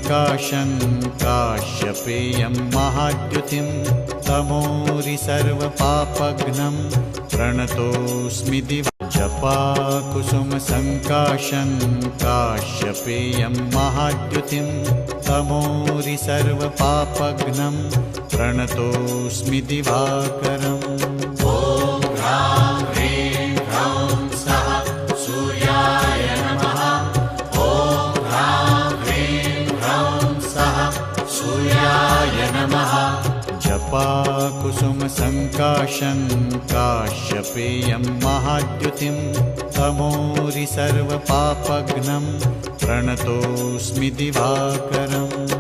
सङ्काशं काश्यपेयं महाद्युतिं तमोरि सर्वपापघ्नं प्रणतोऽस्मि दिवा जपाकुसुमसङ्काशं काश्यपेयं महाद्युतिं तमोरि सर्वपापघ्नं प्रणतोऽस्मि दिवाकरम्। ॐ ह्रां ह्रीं ह्रौं सः सूर्याय नमः। ॐ ह्रां ह्रीं ह्रौं सः सूर्याय नमः। जपाकुसुमसङ्काशं काश्यपेयं महाद्युतिं तमोरि सर्वपापघ्नं प्रणतोऽस्मि दिवाकरम्।